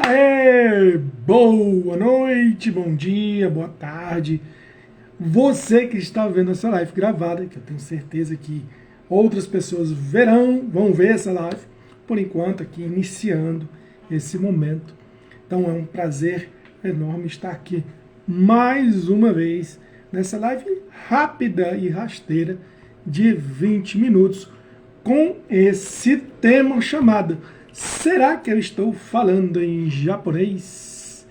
Aê! Boa noite, bom dia, boa tarde. Você que está vendo essa live gravada, que eu tenho certeza que outras pessoas vão ver essa live, por enquanto aqui iniciando esse momento. Então é um prazer enorme estar aqui mais uma vez nessa live rápida e rasteira de 20 minutos com esse tema chamado Será que eu estou falando em japonês?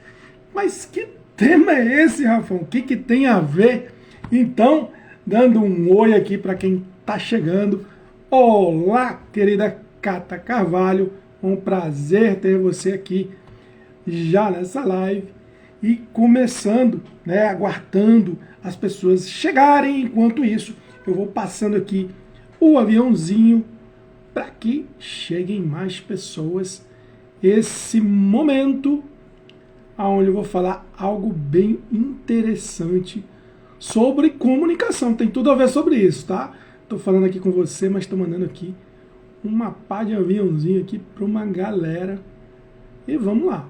Mas que tema é esse, Rafão? O que tem a ver? Então, dando um oi aqui para quem está chegando. Olá, querida Cata Carvalho. Um prazer ter você aqui já nessa live. E começando, aguardando as pessoas chegarem. Enquanto isso, eu vou passando aqui o aviãozinho para que cheguem mais pessoas. Esse momento onde eu vou falar algo bem interessante sobre comunicação. Tem tudo a ver sobre isso, tá? Estou falando aqui com você, mas estou mandando aqui uma pá de aviãozinho aqui para uma galera. E vamos lá.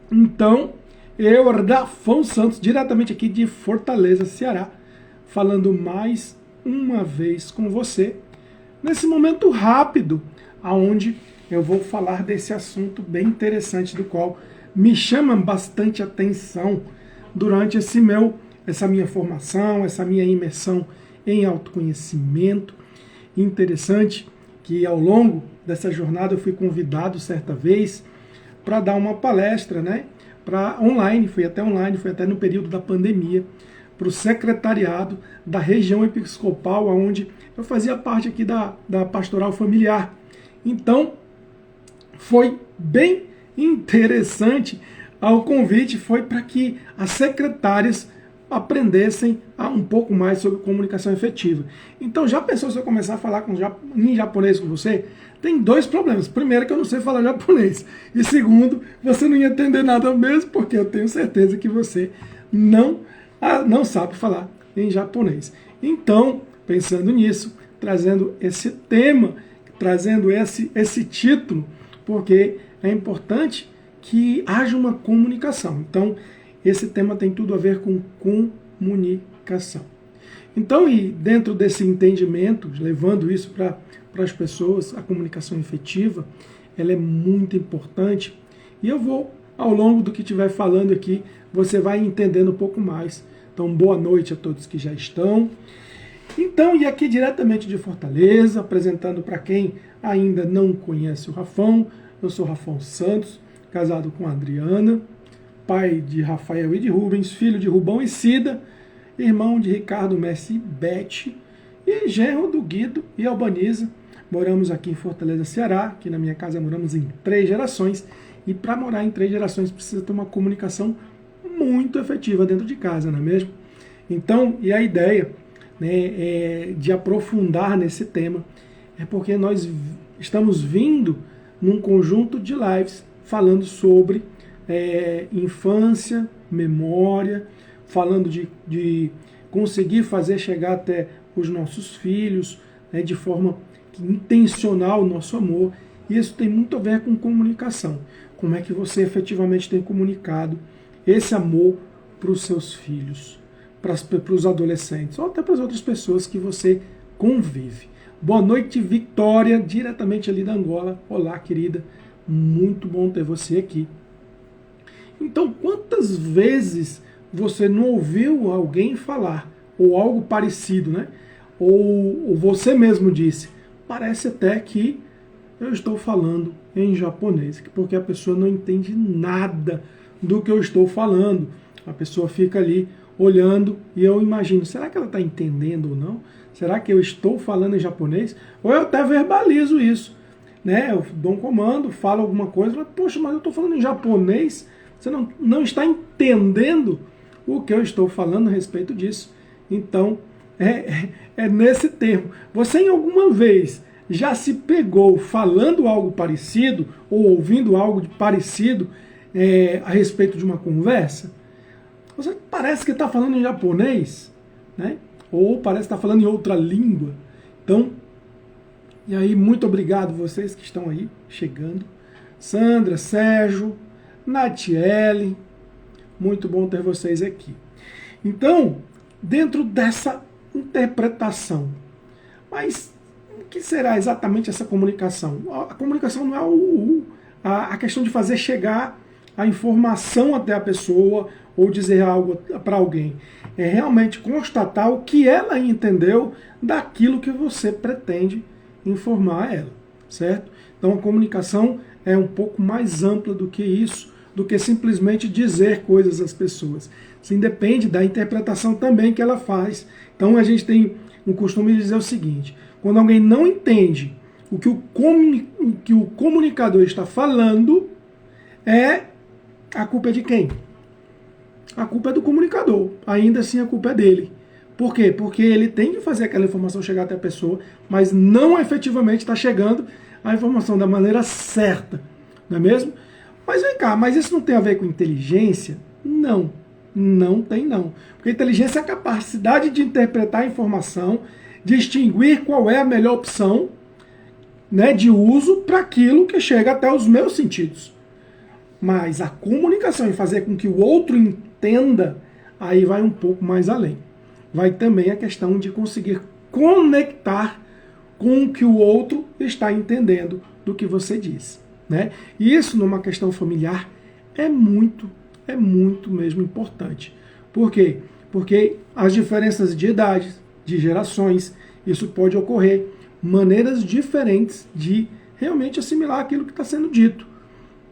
Então, eu, Rafão Santos, diretamente aqui de Fortaleza, Ceará, falando mais uma vez com você, nesse momento rápido, aonde eu vou falar desse assunto bem interessante, do qual me chama bastante atenção durante essa minha formação, essa minha imersão em autoconhecimento. Interessante que ao longo dessa jornada eu fui convidado certa vez para dar uma palestra, online, foi até no período da pandemia, para o secretariado da região episcopal, onde eu fazia parte aqui da pastoral familiar. Então, foi bem interessante. O convite foi para que as secretárias aprendessem um pouco mais sobre comunicação efetiva. Então, já pensou se eu começar a falar em japonês com você? Tem dois problemas. Primeiro, que eu não sei falar japonês. E segundo, você não ia entender nada mesmo, porque eu tenho certeza que você não sabe falar em japonês. Então, pensando nisso, trazendo esse tema, trazendo esse título, porque é importante que haja uma comunicação. Então, esse tema tem tudo a ver com comunicação. Então, e dentro desse entendimento, levando isso para as pessoas, a comunicação efetiva, ela é muito importante. E eu vou, ao longo do que estiver falando aqui, você vai entendendo um pouco mais. Então, boa noite a todos que já estão. Então, e aqui diretamente de Fortaleza, apresentando para quem ainda não conhece o Rafão, eu sou Rafão Santos, casado com a Adriana, pai de Rafael e de Rubens, filho de Rubão e Cida, irmão de Ricardo, Messi e Beth, e genro do Guido e Albaniza. Moramos aqui em Fortaleza, Ceará. Aqui na minha casa moramos em 3 gerações, e para morar em 3 gerações precisa ter uma comunicação muito efetiva dentro de casa, não é mesmo? Então, e a ideia de aprofundar nesse tema é porque nós estamos vindo num conjunto de lives falando sobre infância, memória, falando de conseguir fazer chegar até os nossos filhos, de forma intencional o nosso amor. E isso tem muito a ver com comunicação. Como é que você efetivamente tem comunicado esse amor para os seus filhos, para os adolescentes, ou até para as outras pessoas que você convive. Boa noite, Vitória, diretamente ali da Angola. Olá, querida. Muito bom ter você aqui. Então, quantas vezes você não ouviu alguém falar, ou algo parecido, Ou você mesmo disse, parece até que eu estou falando em japonês, porque a pessoa não entende nada do que eu estou falando. A pessoa fica ali olhando e eu imagino, será que ela está entendendo ou não? Será que eu estou falando em japonês? Ou eu até verbalizo isso, Eu dou um comando, falo alguma coisa, mas, poxa, mas eu estou falando em japonês, você não está entendendo o que eu estou falando a respeito disso. Então, é nesse termo. Você em alguma vez já se pegou falando algo parecido, ou ouvindo algo parecido a respeito de uma conversa? Você parece que está falando em japonês, Ou parece que está falando em outra língua. Então, e aí, muito obrigado vocês que estão aí chegando. Sandra, Sérgio, Natiele, muito bom ter vocês aqui. Então, dentro dessa interpretação, mas o que será exatamente essa comunicação? A comunicação não é a questão de fazer chegar a informação até a pessoa ou dizer algo para alguém. É realmente constatar o que ela entendeu daquilo que você pretende informar ela, certo? Então a comunicação é um pouco mais ampla do que isso, do que simplesmente dizer coisas às pessoas. Isso depende da interpretação também que ela faz. Então a gente tem um costume de dizer o seguinte: quando alguém não entende o que o comunicador está falando, a culpa é de quem? A culpa é do comunicador. Ainda assim a culpa é dele. Por quê? Porque ele tem que fazer aquela informação chegar até a pessoa, mas não efetivamente está chegando a informação da maneira certa. Não é mesmo? Mas vem cá, mas isso não tem a ver com inteligência? Não. Não tem não. Porque inteligência é a capacidade de interpretar a informação, distinguir qual é a melhor opção, né, de uso para aquilo que chega até os meus sentidos. Mas a comunicação e fazer com que o outro entenda, aí vai um pouco mais além. Vai também a questão de conseguir conectar com o que o outro está entendendo do que você diz, né? E isso numa questão familiar é muito mesmo importante. Por quê? Porque as diferenças de idades, de gerações, isso pode ocorrer, maneiras diferentes de realmente assimilar aquilo que está sendo dito,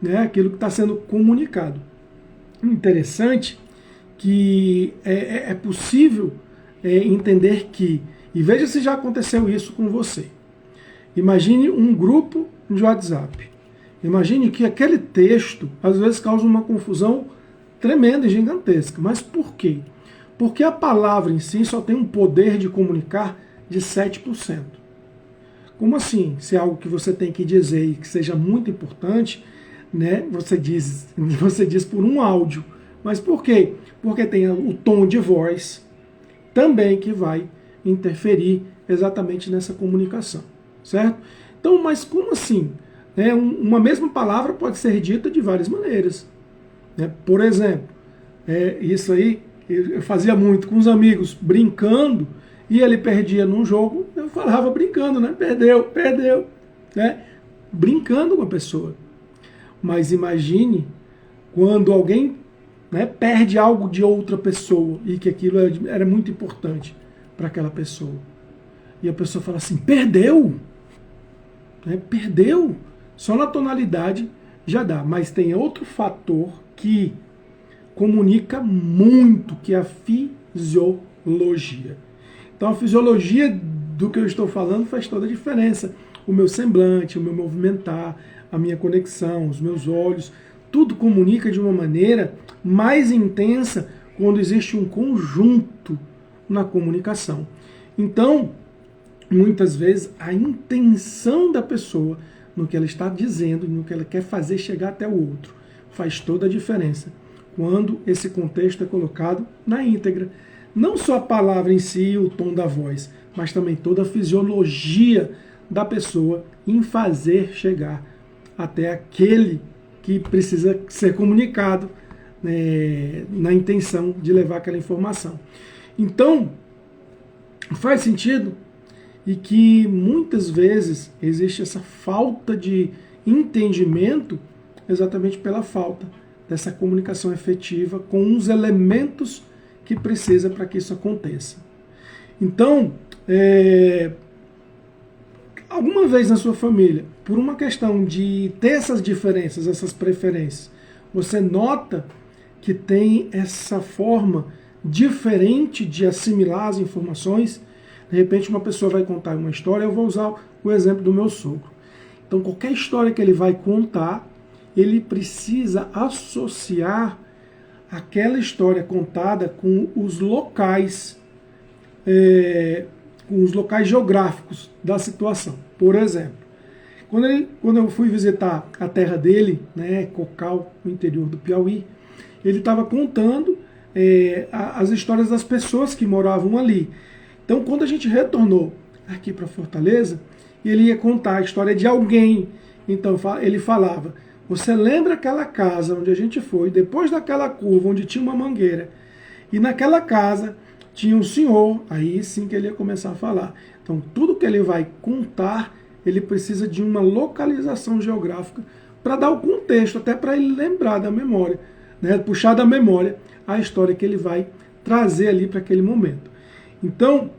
né? Aquilo que está sendo comunicado. Interessante que é possível entender que, e veja se já aconteceu isso com você. Imagine um grupo de WhatsApp. Imagine que aquele texto às vezes causa uma confusão tremenda e gigantesca. Mas por quê? Porque a palavra em si só tem um poder de comunicar de 7%. Como assim? Se é algo que você tem que dizer e que seja muito importante, né, você diz por um áudio. Mas por quê? Porque tem o tom de voz também que vai interferir exatamente nessa comunicação, certo? Então, mas como assim? Uma mesma palavra pode ser dita de várias maneiras, né? Por exemplo, isso aí eu fazia muito com os amigos, brincando, e ele perdia num jogo, eu falava brincando, né? Perdeu, né? Brincando com a pessoa. Mas imagine quando alguém, né, perde algo de outra pessoa e que aquilo era muito importante para aquela pessoa. E a pessoa fala assim, perdeu? Né? Perdeu? Só na tonalidade já dá. Mas tem outro fator que comunica muito, que é a fisiologia. Então a fisiologia do que eu estou falando faz toda a diferença. O meu semblante, o meu movimentar, a minha conexão, os meus olhos, tudo comunica de uma maneira mais intensa quando existe um conjunto na comunicação. Então, muitas vezes, a intenção da pessoa no que ela está dizendo, no que ela quer fazer chegar até o outro, faz toda a diferença quando esse contexto é colocado na íntegra. Não só a palavra em si, o tom da voz, mas também toda a fisiologia da pessoa em fazer chegar até aquele que precisa ser comunicado, né, na intenção de levar aquela informação. Então, faz sentido e que muitas vezes existe essa falta de entendimento exatamente pela falta dessa comunicação efetiva com os elementos que precisa para que isso aconteça. Então, alguma vez na sua família, por uma questão de ter essas diferenças, essas preferências, você nota que tem essa forma diferente de assimilar as informações? De repente uma pessoa vai contar uma história, eu vou usar o exemplo do meu sogro. Então qualquer história que ele vai contar, ele precisa associar aquela história contada com os locais geográficos da situação. Por exemplo, quando eu fui visitar a terra dele, né, Cocal, no interior do Piauí, ele estava contando as histórias das pessoas que moravam ali. Então, quando a gente retornou aqui para Fortaleza, ele ia contar a história de alguém. Então, ele falava, Você lembra aquela casa onde a gente foi, depois daquela curva onde tinha uma mangueira, e naquela casa tinha um senhor, aí sim que ele ia começar a falar. Então, tudo que ele vai contar, ele precisa de uma localização geográfica para dar o contexto, até para ele lembrar da memória, né? Puxar da memória a história que ele vai trazer ali para aquele momento. Então,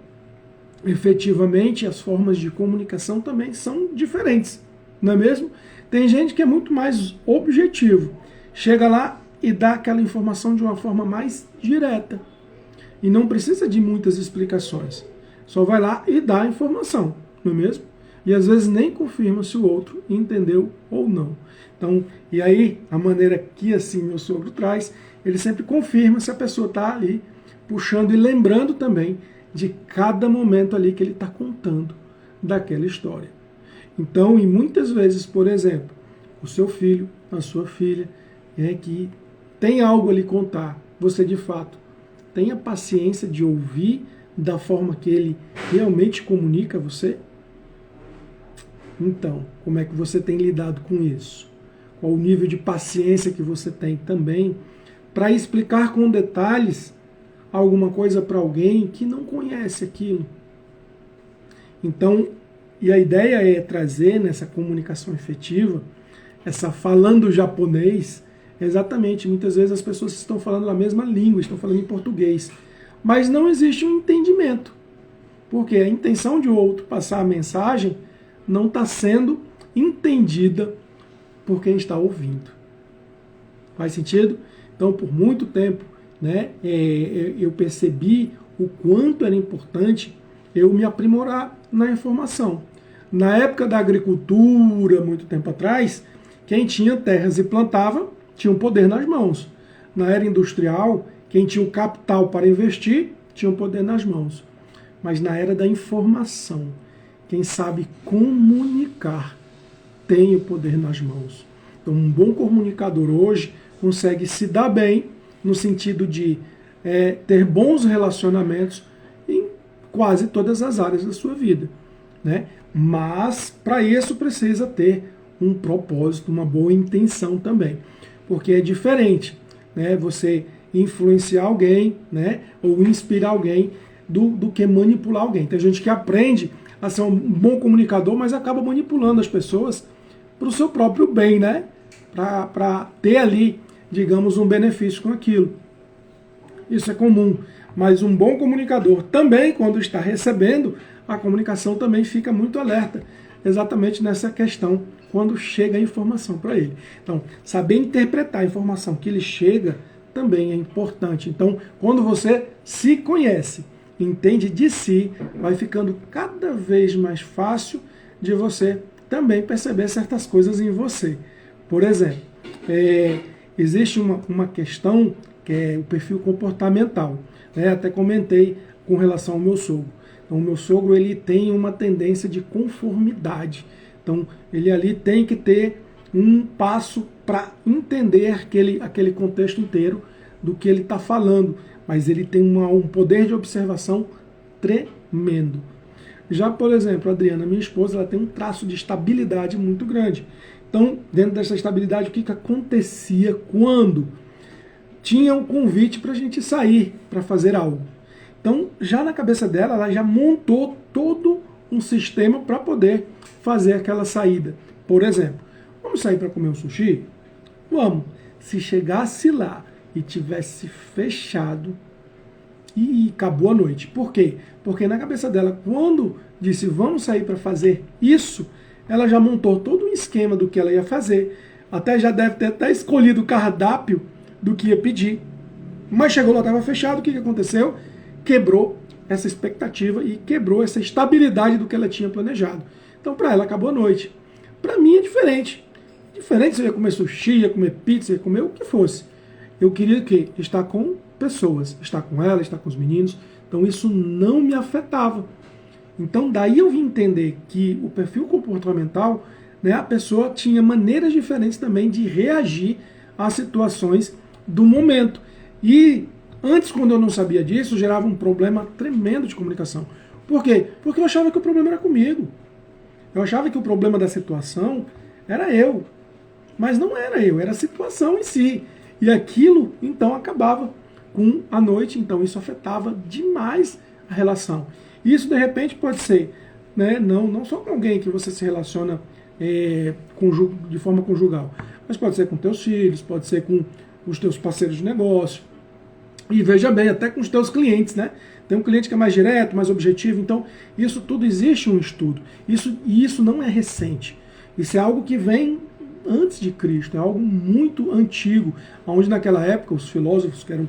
efetivamente, as formas de comunicação também são diferentes, não é mesmo? Tem gente que é muito mais objetivo, chega lá e dá aquela informação de uma forma mais direta. E não precisa de muitas explicações. Só vai lá e dá a informação, não é mesmo? E às vezes nem confirma se o outro entendeu ou não. Então, e aí, a maneira que assim meu sogro traz, ele sempre confirma se a pessoa está ali puxando e lembrando também de cada momento ali que ele está contando daquela história. Então, e muitas vezes, por exemplo, o seu filho, a sua filha, que tem algo ali contar, você de fato tenha paciência de ouvir da forma que ele realmente comunica a você? Então, como é que você tem lidado com isso? Qual o nível de paciência que você tem também para explicar com detalhes alguma coisa para alguém que não conhece aquilo? Então, e a ideia é trazer nessa comunicação efetiva, essa falando japonês, exatamente, muitas vezes as pessoas estão falando a mesma língua, estão falando em português, mas não existe um entendimento, porque a intenção de outro passar a mensagem não está sendo entendida por quem está ouvindo. Faz sentido? Então, por muito tempo, né, eu percebi o quanto era importante eu me aprimorar na informação. Na época da agricultura, muito tempo atrás, quem tinha terras e plantava tinha um poder nas mãos. Na era industrial, quem tinha o capital para investir tinha um poder nas mãos. Mas na era da informação, quem sabe comunicar tem o poder nas mãos. Então, um bom comunicador hoje consegue se dar bem no sentido de ter bons relacionamentos em quase todas as áreas da sua vida, né? Mas para isso precisa ter um propósito, uma boa intenção também, porque é diferente, né? Você influenciar alguém, né? Ou inspirar alguém do que manipular alguém. Tem gente que aprende a ser um bom comunicador, mas acaba manipulando as pessoas para o seu próprio bem, né? Para ter ali, digamos, um benefício com aquilo. Isso é comum. Mas um bom comunicador também, quando está recebendo, a comunicação também fica muito alerta, exatamente nessa questão, quando chega a informação para ele. Então, saber interpretar a informação que lhe chega também é importante. Então, quando você se conhece, entende de si, vai ficando cada vez mais fácil de você também perceber certas coisas em você. Por exemplo, existe uma questão que é o perfil comportamental. Até comentei com relação ao meu sogro. Então, o meu sogro ele tem uma tendência de conformidade. Então, ele ali tem que ter um passo para entender aquele contexto inteiro do que ele está falando. Mas ele tem um poder de observação tremendo. Já, por exemplo, a Adriana, minha esposa, ela tem um traço de estabilidade muito grande. Então, dentro dessa estabilidade, o que acontecia quando tinha um convite para a gente sair para fazer algo? Então, já na cabeça dela, ela já montou todo um sistema para poder fazer aquela saída. Por exemplo, vamos sair para comer um sushi? Vamos. Se chegasse lá e tivesse fechado, e acabou a noite. Por quê? Porque na cabeça dela, quando disse vamos sair para fazer isso, ela já montou todo um esquema do que ela ia fazer. Até já deve ter até escolhido o cardápio do que ia pedir. Mas chegou lá, estava fechado, o que aconteceu? Quebrou essa expectativa e quebrou essa estabilidade do que ela tinha planejado. Então, para ela, acabou a noite. Para mim é diferente. Diferente se eu ia comer sushi, ia comer pizza, ia comer o que fosse. Eu queria que estar com pessoas, estar com ela, estar com os meninos. Então, isso não me afetava. Então, daí eu vim entender que o perfil comportamental, né, a pessoa tinha maneiras diferentes também de reagir às situações do momento. E antes, quando eu não sabia disso, gerava um problema tremendo de comunicação. Por quê? Porque eu achava que o problema era comigo. Eu achava que o problema da situação era eu. mas não era eu, era a situação em si. E aquilo, então, acabava com a noite, então isso afetava demais a relação. Isso, de repente, pode ser, né, não só com alguém que você se relaciona de forma conjugal, mas pode ser com teus filhos, pode ser com os teus parceiros de negócio, e veja bem, até com os teus clientes, né? Tem um cliente que é mais direto, mais objetivo, então isso tudo existe um estudo. Isso não é recente. Isso é algo que vem antes de Cristo, é algo muito antigo, onde naquela época os filósofos, que eram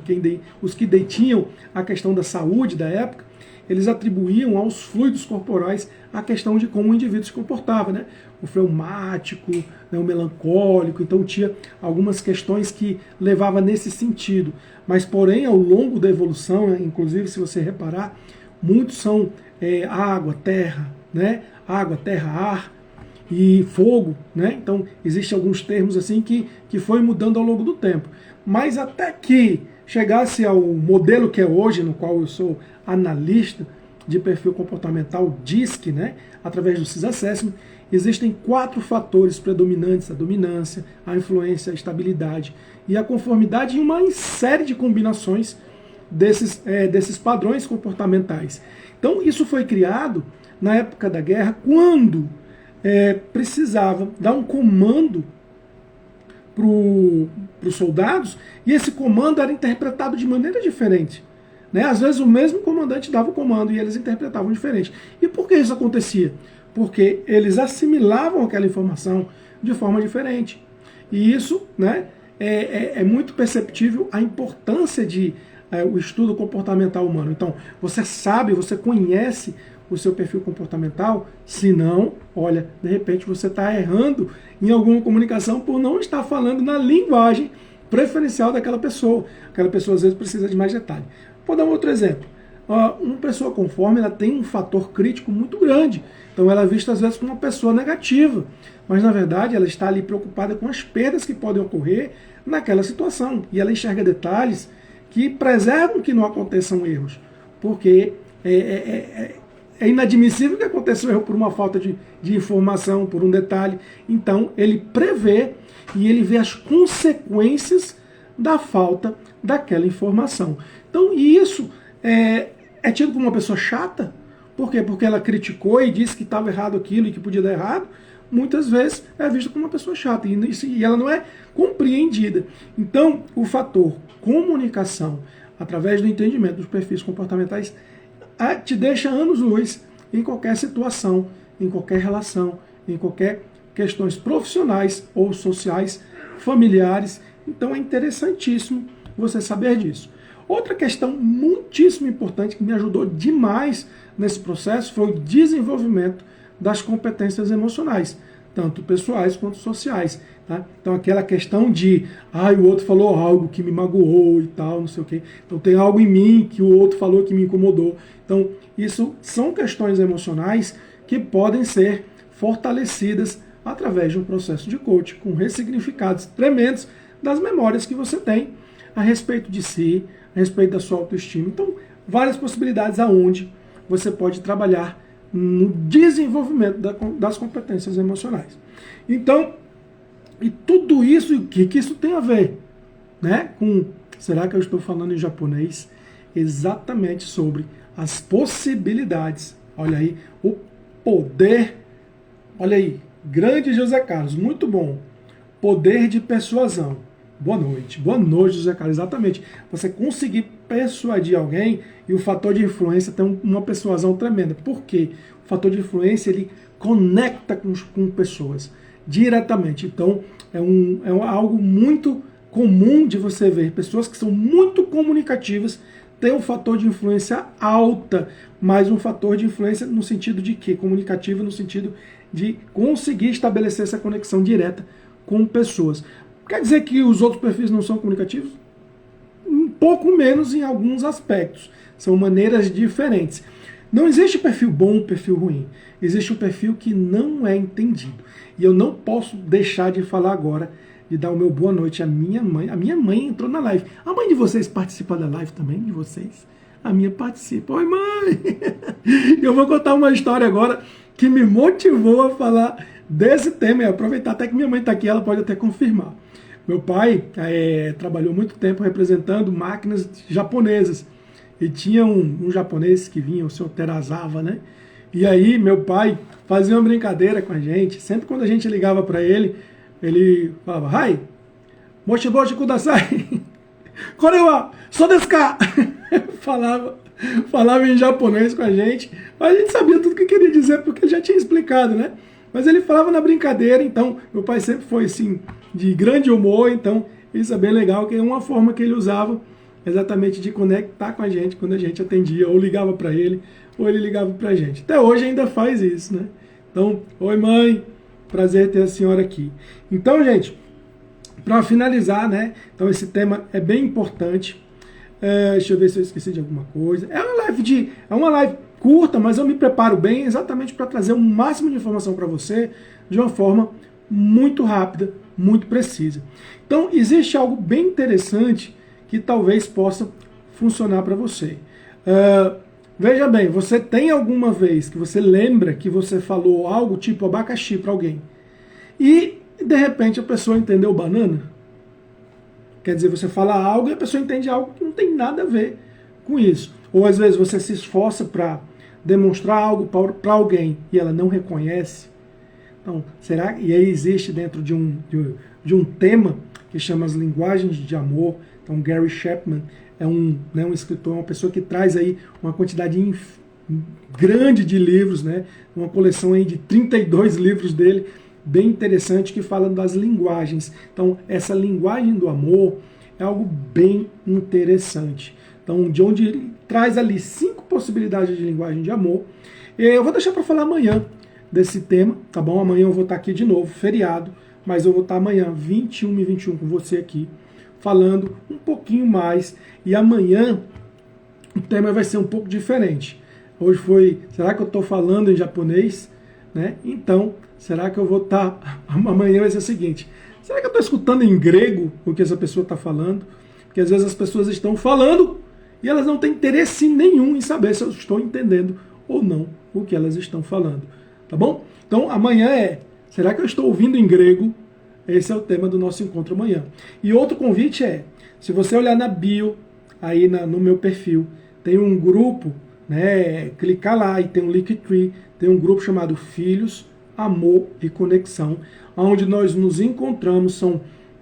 os que detinham a questão da saúde da época, eles atribuíam aos fluidos corporais a questão de como o indivíduo se comportava, né? O fleumático, né, o melancólico, então tinha algumas questões que levavam nesse sentido. Mas, porém, ao longo da evolução, inclusive, se você reparar, muitos são água, terra, né? Água, terra, ar e fogo, né? Então, existem alguns termos assim que foi mudando ao longo do tempo. Mas até que chegasse ao modelo que é hoje, no qual eu sou analista de perfil comportamental, DISC, né? Através do CIS Assessment, existem 4 fatores predominantes: a dominância, a influência, a estabilidade e a conformidade, e uma série de combinações desses padrões comportamentais. Então, isso foi criado na época da guerra, quando precisava dar um comando para os soldados, e esse comando era interpretado de maneira diferente. Né? Às vezes o mesmo comandante dava o comando e eles interpretavam diferente. E por que isso acontecia? Porque eles assimilavam aquela informação de forma diferente. E isso, né, é muito perceptível a importância de o estudo comportamental humano. Então, você sabe, você conhece o seu perfil comportamental, se não, olha, de repente você está errando em alguma comunicação por não estar falando na linguagem preferencial daquela pessoa. Aquela pessoa às vezes precisa de mais detalhe. Vou dar um outro exemplo. Uma pessoa conforme, ela tem um fator crítico muito grande. Então ela é vista às vezes como uma pessoa negativa, mas na verdade ela está ali preocupada com as perdas que podem ocorrer naquela situação. E ela enxerga detalhes que preservam que não aconteçam erros, porque é inadmissível que aconteça um erro por uma falta de informação, por um detalhe. Então ele prevê e ele vê as consequências da falta daquela informação. Então isso é tido como uma pessoa chata. Por quê? Porque ela criticou e disse que estava errado aquilo e que podia dar errado. Muitas vezes é vista como uma pessoa chata e ela não é compreendida. Então, o fator comunicação, através do entendimento dos perfis comportamentais, te deixa anos-luz em qualquer situação, em qualquer relação, em qualquer questões profissionais ou sociais, familiares. Então é interessantíssimo você saber disso. Outra questão muitíssimo importante que me ajudou demais nesse processo foi o desenvolvimento das competências emocionais, tanto pessoais quanto sociais. Tá? Então aquela questão de o outro falou algo que me magoou e tal, não sei o quê. Então tem algo em mim que o outro falou que me incomodou. Então isso são questões emocionais que podem ser fortalecidas através de um processo de coaching, com ressignificados tremendos das memórias que você tem a respeito de si, a respeito da sua autoestima. Então, várias possibilidades aonde você pode trabalhar no desenvolvimento das competências emocionais. Então, e tudo isso, o que isso tem a ver? Né? Será que eu estou falando em japonês? Exatamente sobre as possibilidades. Olha aí, o poder. Olha aí, grande José Carlos, muito bom. Poder de persuasão. Boa noite, José Carlos. Exatamente. Você conseguir persuadir alguém, e o fator de influência tem uma persuasão tremenda. Por quê? O fator de influência, ele conecta com pessoas diretamente. Então, é algo muito comum de você ver. Pessoas que são muito comunicativas têm um fator de influência alta, mas um fator de influência no sentido de quê? Comunicativa no sentido de conseguir estabelecer essa conexão direta com pessoas. Quer dizer que os outros perfis não são comunicativos? Um pouco menos em alguns aspectos. São maneiras diferentes. Não existe perfil bom, perfil ruim. Existe um perfil que não é entendido. E eu não posso deixar de falar agora, de dar o meu boa noite à minha mãe. A minha mãe entrou na live. A mãe de vocês participa da live também? De vocês? A minha participa. Oi, mãe! Eu vou contar uma história agora que me motivou a falar desse tema, e aproveitar até que minha mãe está aqui, ela pode até confirmar. Meu pai trabalhou muito tempo representando máquinas japonesas. E tinha um japonês que vinha, o senhor Terazawa, né? E aí meu pai fazia uma brincadeira com a gente. Sempre quando a gente ligava para ele, ele falava, Hai, moshi moshi kudasai, korewa, sou desu ka? falava em japonês com a gente. Mas a gente sabia tudo o que queria dizer, porque ele já tinha explicado, né? Mas ele falava na brincadeira, então meu pai sempre foi assim, de grande humor, então isso é bem legal, que é uma forma que ele usava exatamente de conectar com a gente quando a gente atendia, ou ligava para ele, ou ele ligava para a gente. Até hoje ainda faz isso, né? Então, oi mãe, prazer ter a senhora aqui. Então, gente, para finalizar, né? Então esse tema é bem importante. Deixa eu ver se eu esqueci de alguma coisa. É uma live curta, mas eu me preparo bem exatamente para trazer o máximo de informação para você de uma forma muito rápida, muito precisa. Então, existe algo bem interessante que talvez possa funcionar para você. Veja bem, você tem alguma vez que você lembra que você falou algo tipo abacaxi para alguém e de repente a pessoa entendeu banana? Quer dizer, você fala algo e a pessoa entende algo que não tem nada a ver com isso. Ou às vezes você se esforça para demonstrar algo para alguém e ela não reconhece. Então, será que... E aí existe dentro de um tema que chama as linguagens de amor. Então, Gary Chapman é um escritor, uma pessoa que traz aí uma quantidade grande de livros, né? Uma coleção aí de 32 livros dele, bem interessante, que fala das linguagens. Então, essa linguagem do amor é algo bem interessante. Então, de onde ele traz ali 5 possibilidades de linguagem de amor. Eu vou deixar para falar amanhã desse tema, tá bom? Amanhã eu vou estar aqui de novo, feriado, mas eu vou estar amanhã, 21 e 21, com você aqui, falando um pouquinho mais. E amanhã o tema vai ser um pouco diferente. Hoje foi, será que eu estou falando em japonês? Né? Então, será que eu vou estar... Amanhã vai ser o seguinte, será que eu estou escutando em grego o que essa pessoa está falando? Porque às vezes as pessoas estão falando e elas não têm interesse nenhum em saber se eu estou entendendo ou não o que elas estão falando. Tá bom? Então amanhã será que eu estou ouvindo em grego? Esse é o tema do nosso encontro amanhã. E outro convite se você olhar na bio, aí no meu perfil, tem um grupo, né? Clicar lá e tem um Linktree, tem um grupo chamado Filhos, Amor e Conexão, onde nós nos encontramos,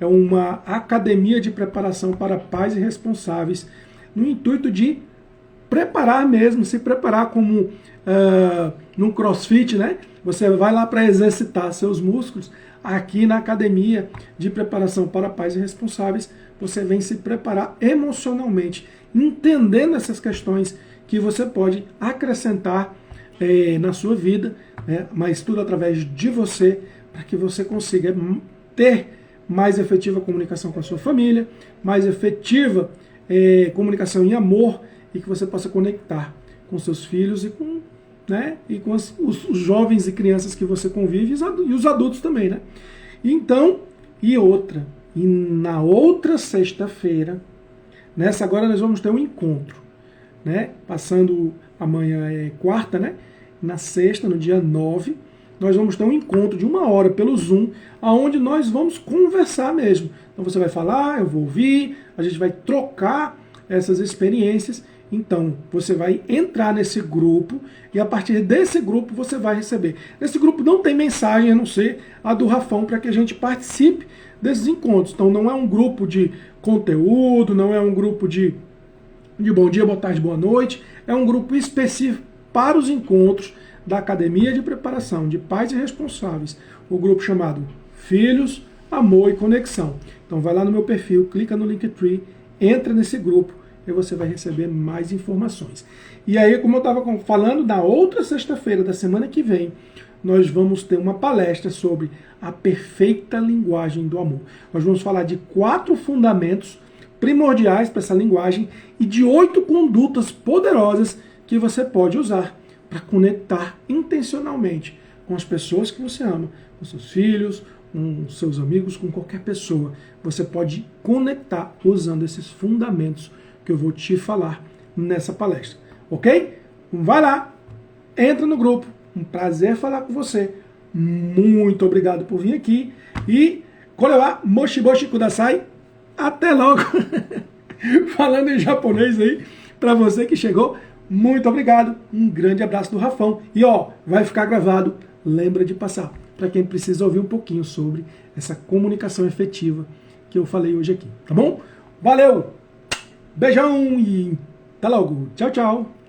é uma academia de preparação para pais e responsáveis, no intuito de preparar mesmo, se preparar como num crossfit, né? Você vai lá para exercitar seus músculos. Aqui na academia de preparação para pais e responsáveis, você vem se preparar emocionalmente, entendendo essas questões que você pode acrescentar na sua vida, né? Mas tudo através de você, para que você consiga ter mais efetiva comunicação com a sua família, mais efetiva comunicação em amor, e que você possa conectar com seus filhos e com os jovens e crianças que você convive, e os adultos também, né? Então, e na outra sexta-feira, nessa agora nós vamos ter um encontro, né? Passando, amanhã é quarta, né? Na sexta, no dia 9, nós vamos ter um encontro de 1 hora pelo Zoom, onde nós vamos conversar mesmo. Então você vai falar, eu vou ouvir, a gente vai trocar essas experiências. Então, você vai entrar nesse grupo e a partir desse grupo você vai receber. Nesse grupo não tem mensagem, a não ser a do Rafão, para que a gente participe desses encontros. Então, não é um grupo de conteúdo, não é um grupo de bom dia, boa tarde, boa noite. É um grupo específico para os encontros da Academia de Preparação de Pais e Responsáveis. O grupo chamado Filhos, Amor e Conexão. Então, vai lá no meu perfil, clica no Linktree, entra nesse grupo, e você vai receber mais informações. E aí, como eu estava falando, na outra sexta-feira da semana que vem, nós vamos ter uma palestra sobre a perfeita linguagem do amor. Nós vamos falar de 4 fundamentos primordiais para essa linguagem e de 8 condutas poderosas que você pode usar para conectar intencionalmente com as pessoas que você ama, com seus filhos, com seus amigos, com qualquer pessoa. Você pode conectar usando esses fundamentos que eu vou te falar nessa palestra, ok? Vai lá, entra no grupo, um prazer falar com você. muito obrigado por vir aqui. E korewa moshiboshi kudasai. Até logo. Falando em japonês aí, para você que chegou, muito obrigado. Um grande abraço do Rafão. E ó, vai ficar gravado. Lembra de passar para quem precisa ouvir um pouquinho sobre essa comunicação efetiva que eu falei hoje aqui, tá bom? Valeu! Beijão e até logo. Tchau, tchau.